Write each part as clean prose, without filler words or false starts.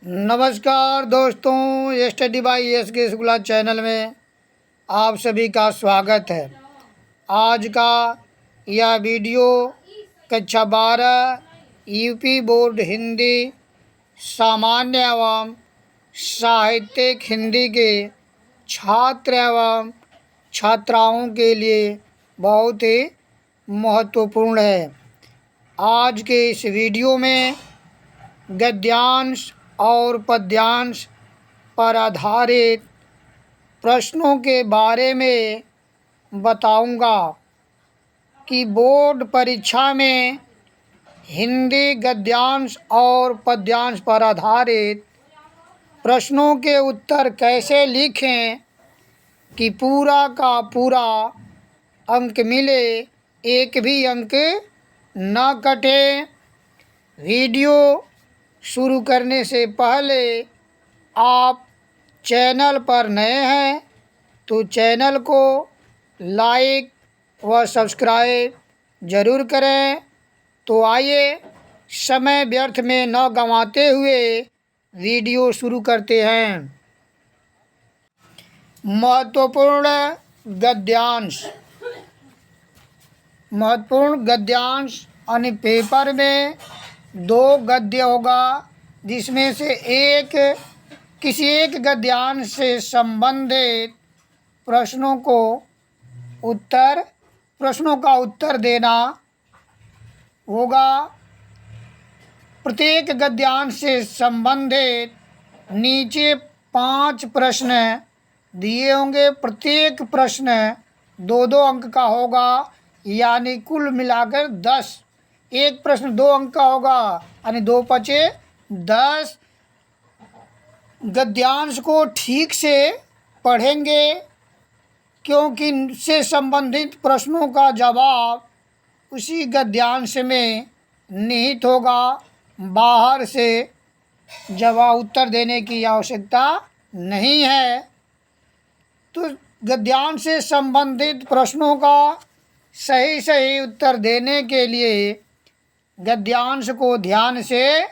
नमस्कार दोस्तों, study by S के स्कूल चैनल में आप सभी का स्वागत है। आज का यह वीडियो कक्षा 12 यूपी बोर्ड हिंदी सामान्य एवं साहित्यिक हिंदी के छात्र एवं छात्राओं के लिए बहुत ही महत्वपूर्ण है। आज के इस वीडियो में गद्यांश और पद्यांश पर आधारित प्रश्नों के बारे में बताऊंगा कि बोर्ड परीक्षा में हिंदी गद्यांश और पद्यांश पर आधारित प्रश्नों के उत्तर कैसे लिखें कि पूरा का पूरा अंक मिले, एक भी अंक न कटे। वीडियो शुरू करने से पहले आप चैनल पर नए हैं तो चैनल को लाइक व सब्सक्राइब ज़रूर करें। तो आइए समय व्यर्थ में न गंवाते हुए वीडियो शुरू करते हैं। महत्वपूर्ण गद्यांश यानी पेपर में 2 गद्य होगा, जिसमें से किसी एक गद्यांश से संबंधित प्रश्नों का उत्तर देना होगा। प्रत्येक गद्यांश से संबंधित नीचे 5 प्रश्न दिए होंगे। प्रत्येक प्रश्न 2-2 अंक का होगा, यानी कुल मिलाकर 10। एक प्रश्न 2 अंक का होगा, यानी 2 पचे 10। गद्यांश को ठीक से पढ़ेंगे क्योंकि इससे संबंधित प्रश्नों का जवाब उसी गद्यांश में निहित होगा। बाहर से जवाब उत्तर देने की आवश्यकता नहीं है। तो गद्यांश से संबंधित प्रश्नों का सही उत्तर देने के लिए गद्यांश को ध्यान से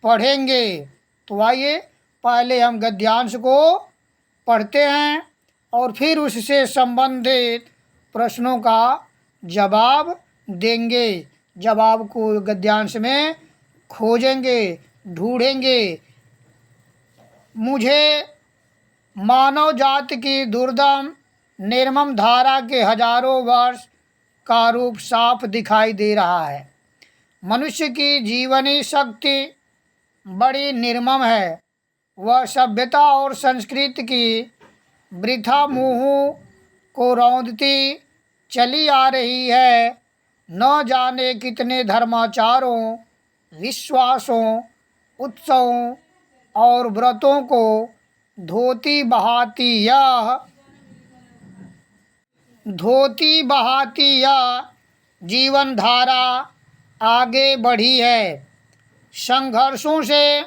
पढ़ेंगे। तो आइए पहले हम गद्यांश को पढ़ते हैं और फिर उससे संबंधित प्रश्नों का जवाब देंगे। जवाब को गद्यांश में खोजेंगे, ढूंढेंगे। मुझे मानव जाति की दुर्दम निर्मम धारा के हजारों वर्ष का रूप साफ दिखाई दे रहा है। मनुष्य की जीवनी शक्ति बड़ी निर्मम है। वह सभ्यता और संस्कृति की वृथा मुँह को रौंदती चली आ रही है। न जाने कितने धर्माचारों, विश्वासों, उत्सवों और व्रतों को धोती बहाती यह जीवन धारा आगे बढ़ी है। संघर्षों से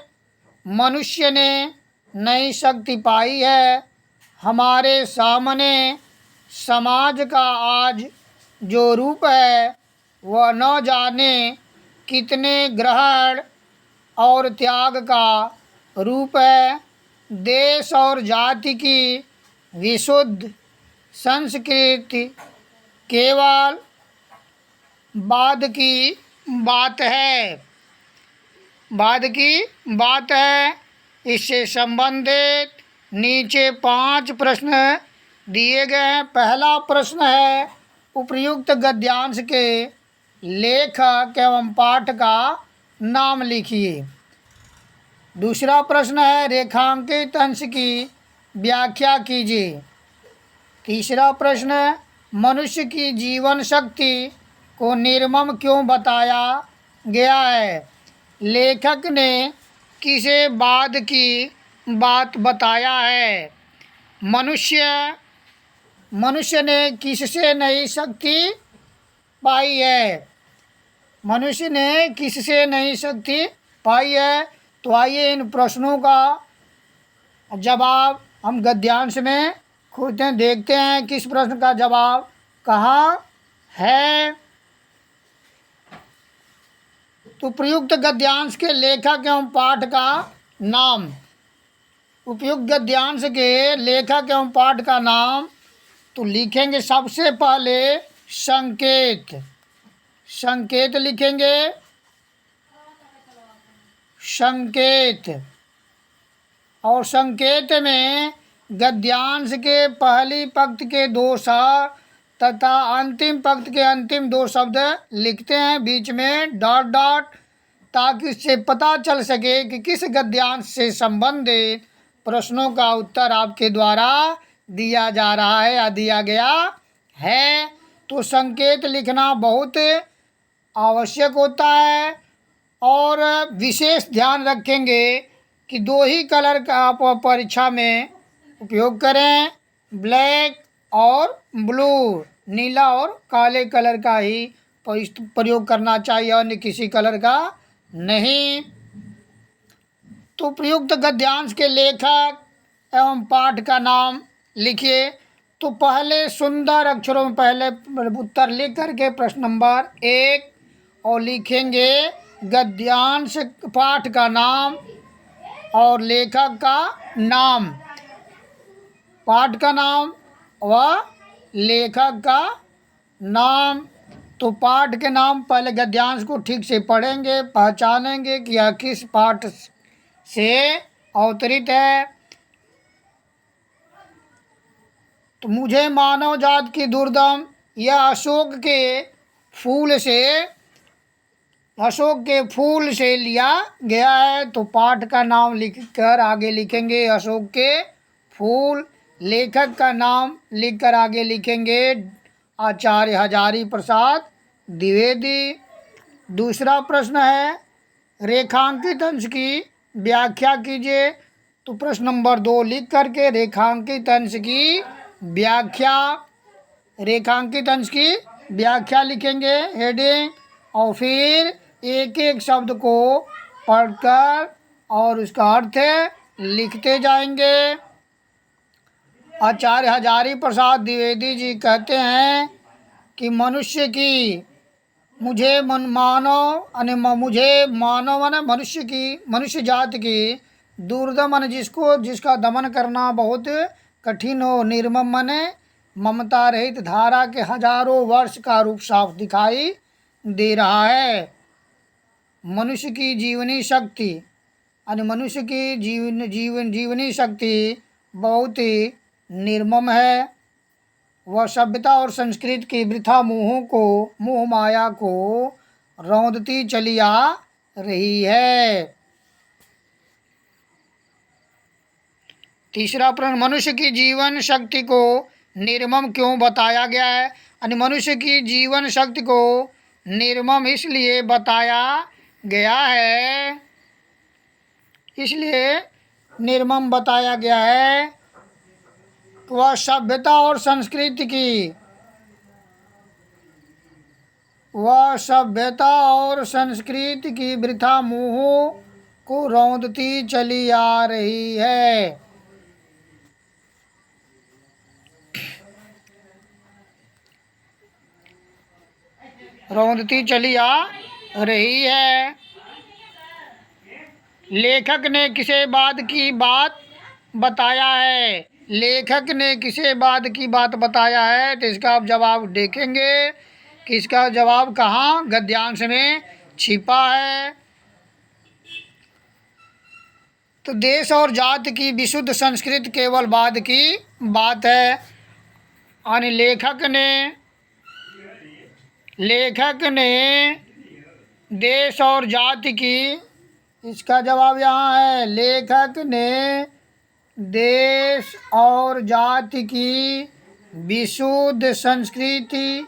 मनुष्य ने नई शक्ति पाई है। हमारे सामने समाज का आज जो रूप है वह न जाने कितने ग्रहण और त्याग का रूप है। देश और जाति की विशुद्ध संस्कृति केवल बाद की बात है। इससे संबंधित नीचे 5 प्रश्न दिए गए हैं। पहला प्रश्न है, उपर्युक्त गद्यांश के लेखक एवं पाठ का नाम लिखिए। दूसरा प्रश्न है, रेखांकित अंश की व्याख्या कीजिए। तीसरा प्रश्न, मनुष्य की जीवन शक्ति को निर्मम क्यों बताया गया है? लेखक ने किसे बाद की बात बताया है? मनुष्य ने किससे नई शक्ति पाई है? तो आइए इन प्रश्नों का जवाब हम गद्यांश में खोजते हैं। देखते हैं किस प्रश्न का जवाब कहाँ है। तो प्रयुक्त गद्यांश के लेखक एवं पाठ का नाम। उपयुक्त गद्यांश के लेखक एवं पाठ का नाम तो लिखेंगे सबसे पहले संकेत। संकेत लिखेंगे, संकेत। और संकेत में गद्यांश के पहली पंक्ति के 2 स्वर तथा अंतिम पंक्ति के अंतिम 2 शब्द लिखते हैं, बीच में डॉट डॉट, ताकि इससे पता चल सके कि किस गद्यांश से संबंधित प्रश्नों का उत्तर आपके द्वारा दिया जा रहा है या दिया गया है। तो संकेत लिखना बहुत आवश्यक होता है और विशेष ध्यान रखेंगे कि 2 ही कलर का आप परीक्षा में उपयोग करें, ब्लैक और ब्लू, नीला और काले कलर का ही प्रयोग करना चाहिए, अन्य किसी कलर का नहीं। तो प्रयुक्त गद्यांश के लेखक एवं पाठ का नाम लिखिए। तो पहले सुंदर अक्षरों में पहले उत्तर लिख करके प्रश्न नंबर 1 और लिखेंगे गद्यांश पाठ का नाम और लेखक का नाम, पाठ का नाम व लेखक का नाम। तो पाठ के नाम पहले गद्यांश को ठीक से पढ़ेंगे, पहचानेंगे कि यह किस पाठ से अवतरित है। तो मुझे मानव जात की दुर्दम, यह अशोक के फूल से लिया गया है। तो पाठ का नाम लिखकर आगे लिखेंगे अशोक के फूल। लेखक का नाम लिखकर आगे लिखेंगे आचार्य हजारी प्रसाद द्विवेदी। दूसरा प्रश्न है रेखांकित अंश की व्याख्या कीजिए। तो प्रश्न नंबर 2 लिख करके रेखांकित अंश की व्याख्या, रेखांकित अंश की व्याख्या लिखेंगे हेडिंग, और फिर एक एक शब्द को पढ़कर और उसका अर्थ लिखते जाएंगे। आचार्य हजारी प्रसाद द्विवेदी जी कहते हैं कि मनुष्य की, मुझे मनुष्य जाति की दुर्दम माने जिसका दमन करना बहुत कठिन हो, निर्मम माने ममता रहित धारा के हजारों वर्ष का रूप साफ दिखाई दे रहा है। मनुष्य की जीवनी शक्ति मनुष्य की जीवनी शक्ति बहुत ही निर्मम है। वह सभ्यता और संस्कृति की वृथा मोह माया को रौंदती चली आ रही है। तीसरा प्रश्न, मनुष्य की जीवन शक्ति को निर्मम क्यों बताया गया है? मनुष्य की जीवन शक्ति को निर्मम इसलिए बताया गया है, वह सभ्यता और संस्कृति की वृथा मोह को रौंदती चली आ रही है। लेखक ने किसे बाद की बात बताया है? तो इसका आप जवाब देखेंगे कि इसका जवाब कहाँ गद्यांश में छिपा है। तो देश और जाति की विशुद्ध संस्कृति केवल बाद की बात है। यानी लेखक ने देश और जाति की, इसका जवाब यहाँ है, लेखक ने देश और जाति की विशुद्ध संस्कृति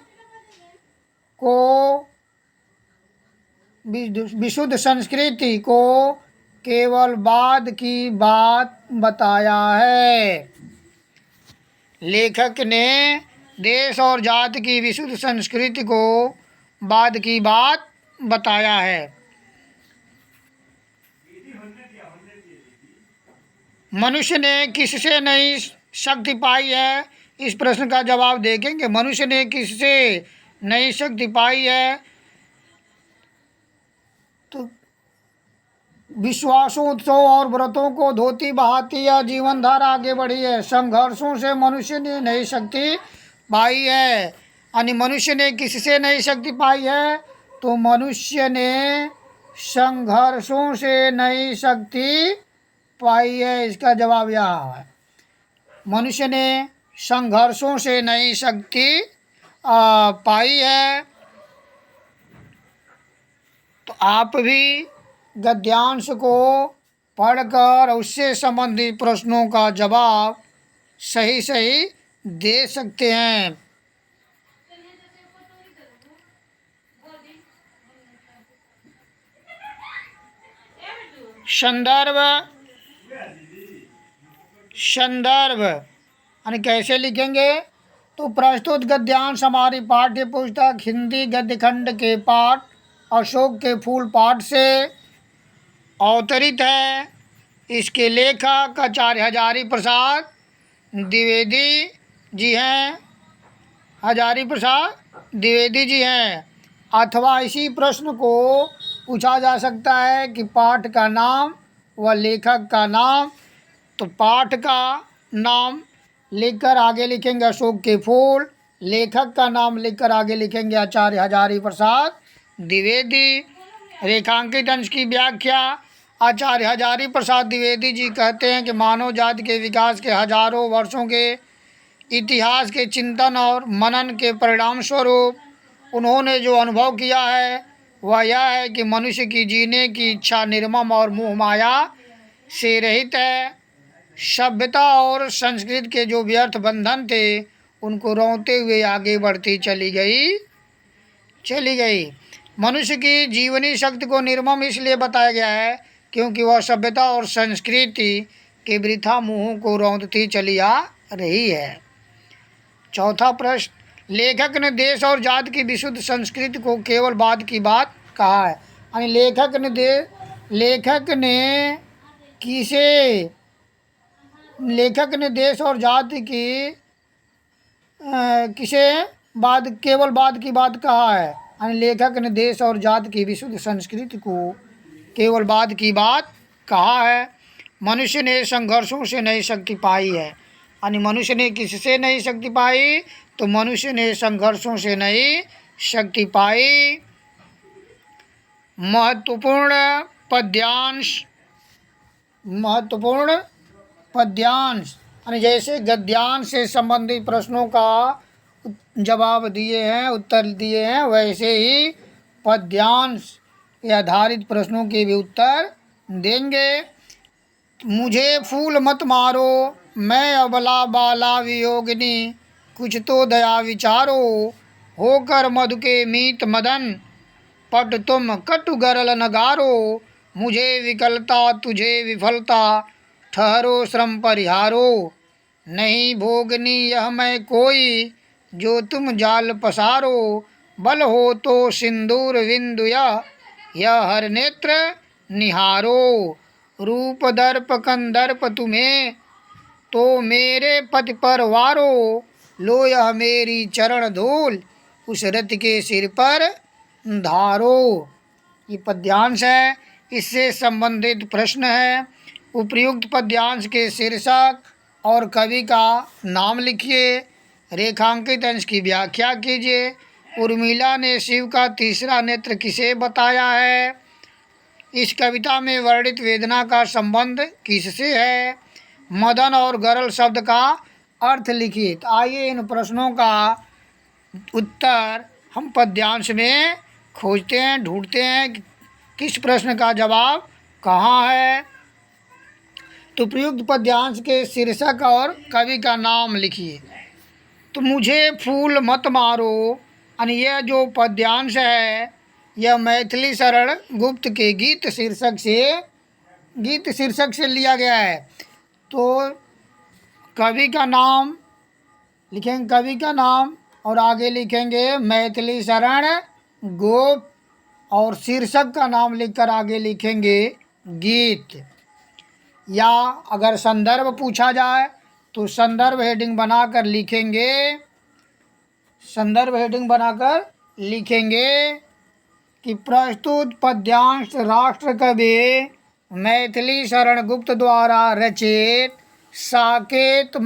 को केवल बाद की बात बताया है। लेखक ने देश और जाति की विशुद्ध संस्कृति को बाद की बात बताया है। मनुष्य ने किससे नई शक्ति पाई है? इस प्रश्न का जवाब देखेंगे। मनुष्य ने किससे नई शक्ति पाई है? तो विश्वासोत्सव और व्रतों को धोती बहाती या जीवन धारा आगे बढ़ी है। संघर्षों से मनुष्य ने नई शक्ति पाई है। यानी मनुष्य ने किससे नई शक्ति पाई है? तो मनुष्य ने संघर्षों से नई शक्ति पाई है। इसका जवाब यहाँ है, मनुष्य ने संघर्षों से नई शक्ति पाई है। तो आप भी गद्यांश को पढ़कर उससे संबंधित प्रश्नों का जवाब सही सही दे सकते हैं। संदर्भ यानी कैसे लिखेंगे? तो प्रस्तुत गद्यांश हमारी पाठ्य पुस्तक हिंदी गद्य खंड के पाठ अशोक के फूल पाठ से अवतरित है। इसके लेखक आचार्य हजारी प्रसाद द्विवेदी जी हैं। हजारी प्रसाद द्विवेदी जी हैं। अथवा इसी प्रश्न को पूछा जा सकता है कि पाठ का नाम व लेखक का नाम। तो पाठ का नाम लिखकर आगे लिखेंगे अशोक के फूल, लेखक का नाम लिखकर आगे लिखेंगे आचार्य हजारी प्रसाद द्विवेदी। रेखांकित अंश की व्याख्या आचार्य हजारी प्रसाद द्विवेदी जी कहते हैं कि मानव जाति के विकास के हजारों वर्षों के इतिहास के चिंतन और मनन के परिणाम स्वरूप उन्होंने जो अनुभव किया है वह यह है कि मनुष्य की जीने की इच्छा निर्मम और मोह माया से रहित है। सभ्यता और संस्कृति के जो व्यर्थ बंधन थे उनको रौंदते हुए आगे बढ़ती चली गई। मनुष्य की जीवनी शक्ति को निर्मम इसलिए बताया गया है क्योंकि वह सभ्यता और संस्कृति के वृथा मोह को रौंदती चली आ रही है। चौथा प्रश्न, लेखक ने देश और जाति की विशुद्ध संस्कृति को केवल बाद की बात कहा है। यानी लेखक ने देश और जाति की किसे केवल बाद की बात कहा है। यानी लेखक ने देश और जाति की विशुद्ध संस्कृति को केवल बाद की बात कहा है। मनुष्य ने संघर्षों से नई शक्ति पाई है। यानी मनुष्य ने किससे नई शक्ति पाई? तो मनुष्य ने संघर्षों से नई शक्ति पाई। महत्वपूर्ण पद्यांश यानी जैसे गद्यांश से संबंधित प्रश्नों का जवाब दिए हैं, उत्तर दिए हैं, वैसे ही पद्यांश के आधारित प्रश्नों के भी उत्तर देंगे। मुझे फूल मत मारो, मैं अबला बाला वियोगिनी, कुछ तो दया विचारो, होकर मधु के मीत मदन, पट तुम कटु गरल नगारो, मुझे विकलता तुझे विफलता, ठहरो श्रम परिहारो, नहीं भोगनी यह मैं कोई, जो तुम जाल पसारो, बल हो तो सिंदूर बिंदु यह हर नेत्र निहारो, रूप दर्प कंदर्प तुम्हें तो मेरे पति पर वारो, लो यह मेरी चरण धूल उस रथ के सिर पर धारो। ये पद्यांश है, इससे संबंधित प्रश्न है। उपर्युक्त पद्यांश के शीर्षक और कवि का नाम लिखिए। रेखांकित अंश की व्याख्या कीजिए। उर्मिला ने शिव का तीसरा नेत्र किसे बताया है? इस कविता में वर्णित वेदना का संबंध किससे है? मदन और गरल शब्द का अर्थ लिखिए। तो आइए इन प्रश्नों का उत्तर हम पद्यांश में खोजते हैं, ढूंढते हैं कि किस प्रश्न का जवाब कहाँ है। तो प्रयुक्त पद्यांश के शीर्षक और कवि का नाम लिखिए। तो मुझे फूल मत मारो यानी यह जो पद्यांश है यह मैथिली शरण गुप्त के गीत शीर्षक से लिया गया है। तो कवि का नाम लिखेंगे, कवि का नाम और आगे लिखेंगे मैथिली शरण गुप्त और शीर्षक का नाम लिखकर आगे लिखेंगे गीत। या अगर संदर्भ पूछा जाए तो संदर्भ हेडिंग बनाकर लिखेंगे कि प्रस्तुत पद्यांश राष्ट्र कवि मैथिली शरण गुप्त द्वारा रचित साकेत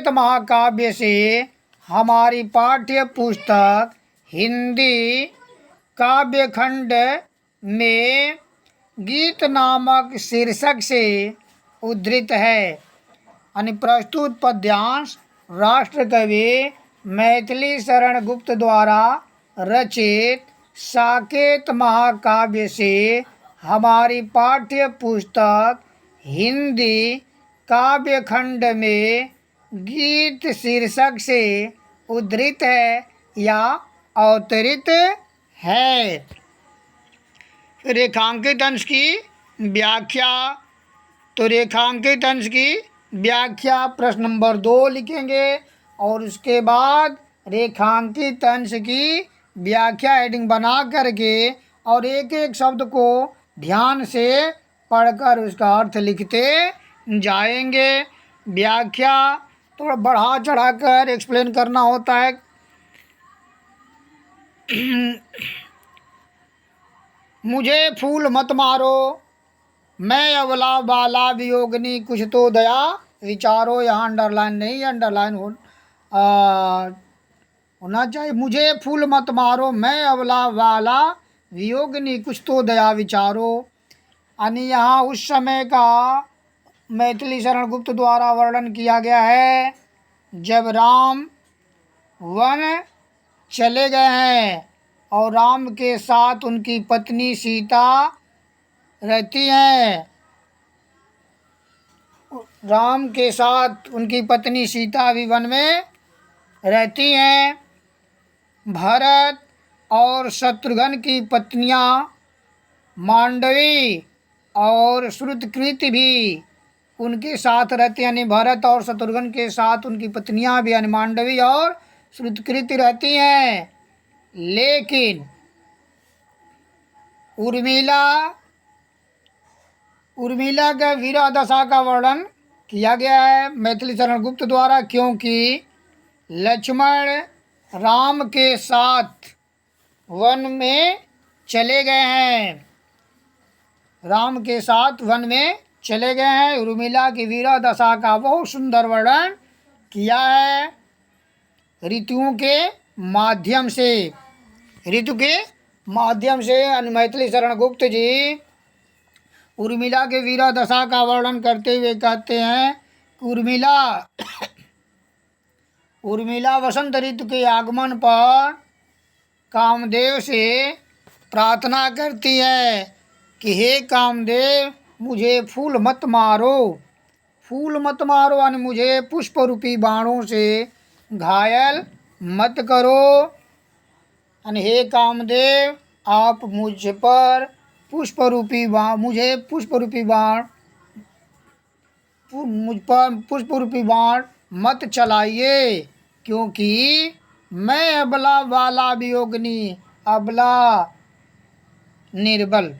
महाकाव्य से हमारी पाठ्य पुस्तक हिंदी काव्यखंड में गीत नामक शीर्षक से उद्धृत है। यानी प्रस्तुत पद्यांश राष्ट्रकवि मैथिली शरण गुप्त द्वारा रचित साकेत महाकाव्य से हमारी पाठ्य पुस्तक हिंदी काव्यखंड में गीत शीर्षक से उद्धृत है या अवतरित है। रेखांकित अंश की व्याख्या। तो रेखांकित अंश की व्याख्या प्रश्न नंबर 2 लिखेंगे और उसके बाद रेखांकित अंश की व्याख्या हेडिंग बना करके और एक एक शब्द को ध्यान से पढ़कर उसका अर्थ लिखते जाएंगे। व्याख्या थोड़ा बढ़ा चढ़ाकर एक्सप्लेन करना होता है। मुझे फूल मत मारो, मैं अबला बाला वियोगिनी, कुछ तो दया विचारो। यहाँ अंडरलाइन नहीं, अंडरलाइन होना चाहिए। मुझे फूल मत मारो, मैं अबला बाला वियोगिनी, कुछ तो दया विचारो। यानी यहाँ उस समय का मैथिली शरण गुप्त द्वारा वर्णन किया गया है जब राम वन चले गए हैं और राम के साथ उनकी पत्नी सीता रहती हैं। राम के साथ उनकी पत्नी सीता भी वन में रहती हैं। भरत और शत्रुघ्न की पत्नियां मांडवी और श्रुतकृति भी उनके साथ रहती हैं। यानी भरत और शत्रुघ्न के साथ उनकी पत्नियां भी यानी मांडवी और श्रुतकृति रहती हैं। लेकिन उर्मिला का वीरा दशा का वर्णन किया गया है मैथिली शरण गुप्त द्वारा, क्योंकि लक्ष्मण राम के साथ वन में चले गए हैं। राम के साथ वन में चले गए हैं। उर्मिला की वीरा दशा का बहुत सुंदर वर्णन किया है ऋतुओं के माध्यम से। ऋतु के माध्यम से मैथिली शरण गुप्त जी उर्मिला के वीरा दशा का वर्णन करते हुए कहते हैं कि उर्मिला वसंत ऋतु के आगमन पर कामदेव से प्रार्थना करती है कि हे कामदेव, मुझे फूल मत मारो, फूल मत मारो, यानी मुझे पुष्प रूपी बाणों से घायल मत करो। यानी हे कामदेव, आप मुझ पर मुझे पुष्प रूपी बाण मत चलाइए, क्योंकि मैं अबला बाला वियोगिनी, अबला निर्बल,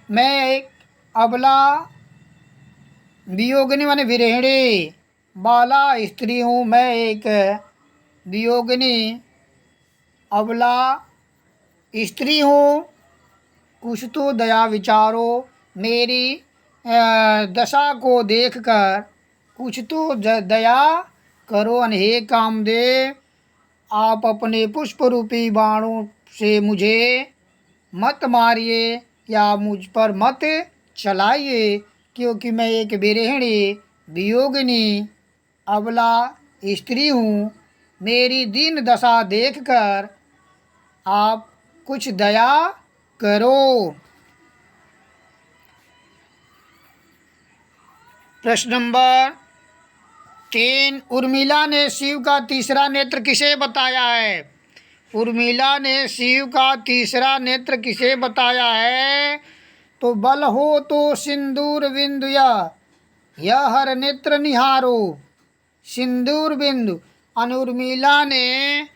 मैं एक अबला वियोगिनी माने विरहिणी, बाला स्त्री हूँ, मैं एक वियोगिनी अबला स्त्री हूँ। कुछ तो दया विचारो, मेरी दशा को देखकर कुछ तो दया करो। हे कामदेव, आप अपने पुष्प रूपी बाणों से मुझे मत मारिए या मुझ पर मत चलाइए, क्योंकि मैं एक विरहिणी वियोगिनी अबला स्त्री हूँ। मेरी दीन दशा देखकर आप कुछ दया करो। प्रश्न नंबर 3, उर्मिला ने शिव का तीसरा नेत्र किसे बताया है? उर्मिला ने शिव का तीसरा नेत्र किसे बताया है? तो बल हो तो सिंदूर बिंदु यह हर नेत्र निहारो। सिंदूर बिंदु, उर्मिला ने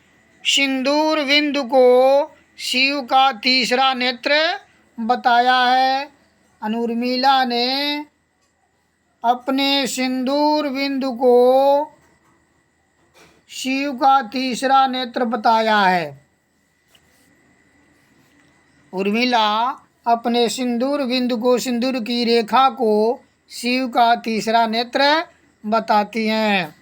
सिंदूर बिंदु को शिव का तीसरा नेत्र बताया है। उर्मिला ने अपने सिंदूर बिंदु को शिव का तीसरा नेत्र बताया है। उर्मिला अपने सिंदूर बिंदु को, सिंदूर की रेखा को शिव का तीसरा नेत्र बताती हैं।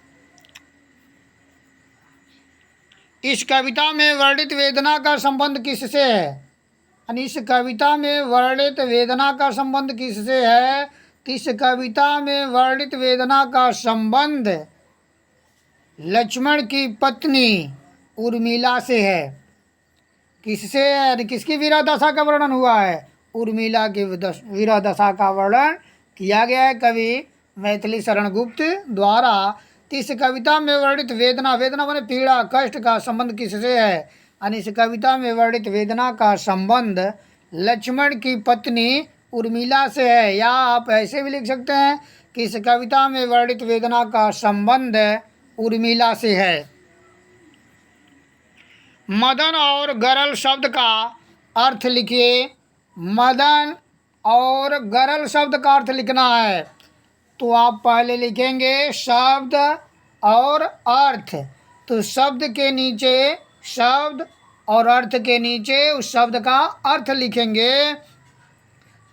इस कविता में वर्णित वेदना का संबंध किससे है? यानी इस कविता में वर्णित वेदना का संबंध किससे है? इस कविता में वर्णित वेदना का संबंध लक्ष्मण की पत्नी उर्मिला से है। किससे है? किसकी वीरदशा का वर्णन हुआ है? उर्मिला की वीरदशा का वर्णन किया गया है कवि मैथिली शरण गुप्त द्वारा। इस कविता में वर्णित वेदना, वेदना माने पीड़ा, कष्ट का संबंध किससे है? यानी इस कविता में वर्णित वेदना का संबंध लक्ष्मण की पत्नी उर्मिला से है। या आप ऐसे भी लिख सकते हैं कि इस कविता में वर्णित वेदना का संबंध उर्मिला से है। मदन और गरल शब्द का अर्थ लिखिए। मदन और गरल शब्द का अर्थ लिखना है तो आप पहले लिखेंगे शब्द और अर्थ। तो शब्द के नीचे शब्द और अर्थ के नीचे उस शब्द का अर्थ लिखेंगे।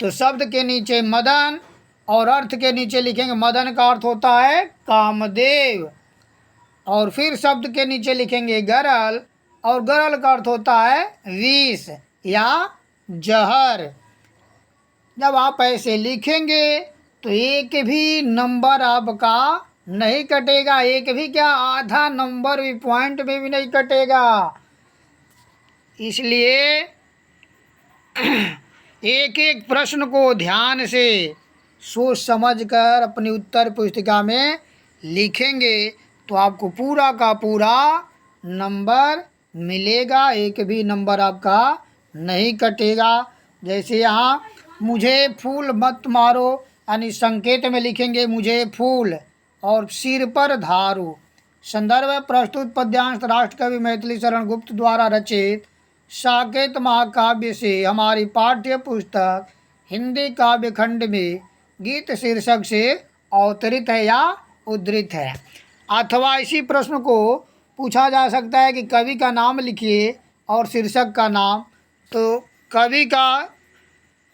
तो शब्द के नीचे मदन और अर्थ के नीचे लिखेंगे, मदन का अर्थ होता है कामदेव। और फिर शब्द के नीचे लिखेंगे गरल, और गरल का अर्थ होता है विष या जहर। जब आप ऐसे लिखेंगे तो एक भी नंबर आपका नहीं कटेगा, एक भी क्या, आधा नंबर भी, पॉइंट में भी नहीं कटेगा। इसलिए एक एक प्रश्न को ध्यान से सोच समझकर अपनी उत्तर पुस्तिका में लिखेंगे तो आपको पूरा का पूरा नंबर मिलेगा, एक भी नंबर आपका नहीं कटेगा। जैसे यहाँ मुझे फूल मत मारो, यानी संकेत में लिखेंगे मुझे फूल और सिर पर धारू। संदर्भ प्रस्तुत पद्यांश राष्ट्रकवि मैथिली शरण गुप्त द्वारा रचित साकेत महाकाव्य से हमारी पाठ्य पुस्तक हिंदी काव्य खंड में गीत शीर्षक से अवतरित है या उद्धृत है। अथवा इसी प्रश्न को पूछा जा सकता है कि कवि का नाम लिखिए और शीर्षक का नाम। तो कवि का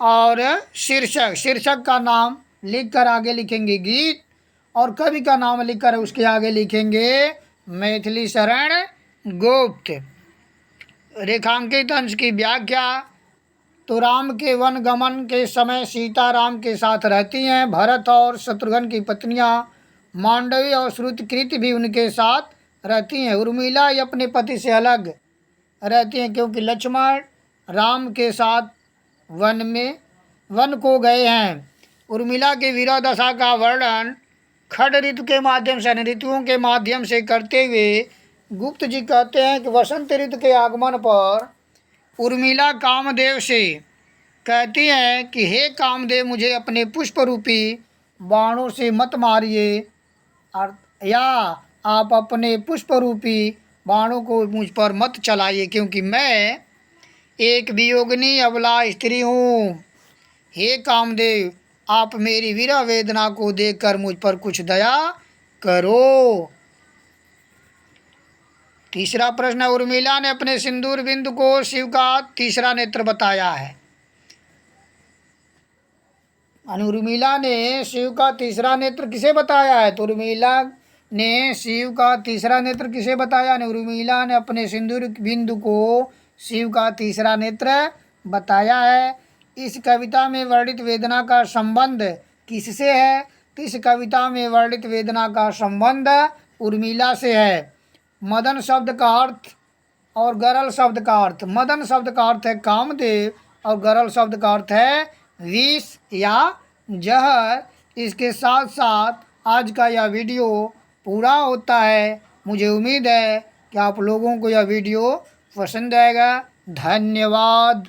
और शीर्षक का नाम लिखकर आगे लिखेंगे गीत, और कवि का नाम लिखकर उसके आगे लिखेंगे मैथिली शरण गुप्त। रेखांकित अंश की व्याख्या। तो राम के वन गमन के समय सीता राम के साथ रहती हैं। भरत और शत्रुघ्न की पत्नियां मांडवी और श्रुतकृति भी उनके साथ रहती हैं। उर्मिला अपने पति से अलग रहती हैं क्योंकि लक्ष्मण राम के साथ वन को गए हैं। उर्मिला की वीरदशा का वर्णन खड ऋतु के माध्यम से, ऋतुओं के माध्यम से करते हुए गुप्त जी कहते हैं कि वसंत ऋतु के आगमन पर उर्मिला कामदेव से कहती हैं कि हे कामदेव, मुझे अपने पुष्प रूपी बाणों से मत मारिए, या आप अपने पुष्प रूपी बाणों को मुझ पर मत चलाइए, क्योंकि मैं एक वियोगिनी अबला स्त्री हूँ। हे कामदेव, आप मेरी वीरा वेदना को देखकर मुझ पर कुछ दया करो। तीसरा प्रश्न, उर्मिला ने अपने सिंदूर बिंदु को शिव का तीसरा नेत्र बताया है। उर्मिला ने शिव का तीसरा नेत्र किसे बताया है? तो उर्मिला ने शिव का तीसरा नेत्र किसे बताया? उर्मिला ने अपने सिंदूर बिंदु को शिव का तीसरा नेत्र बताया है। इस कविता में वर्णित वेदना का संबंध किससे है? तो इस कविता में वर्णित वेदना का संबंध उर्मिला से है। मदन शब्द का अर्थ और गरल शब्द का अर्थ। मदन शब्द का अर्थ है कामदेव और गरल शब्द का अर्थ है विष या जहर। इसके साथ साथ आज का यह वीडियो पूरा होता है। मुझे उम्मीद है कि आप लोगों को यह वीडियो पसंद आएगा। धन्यवाद।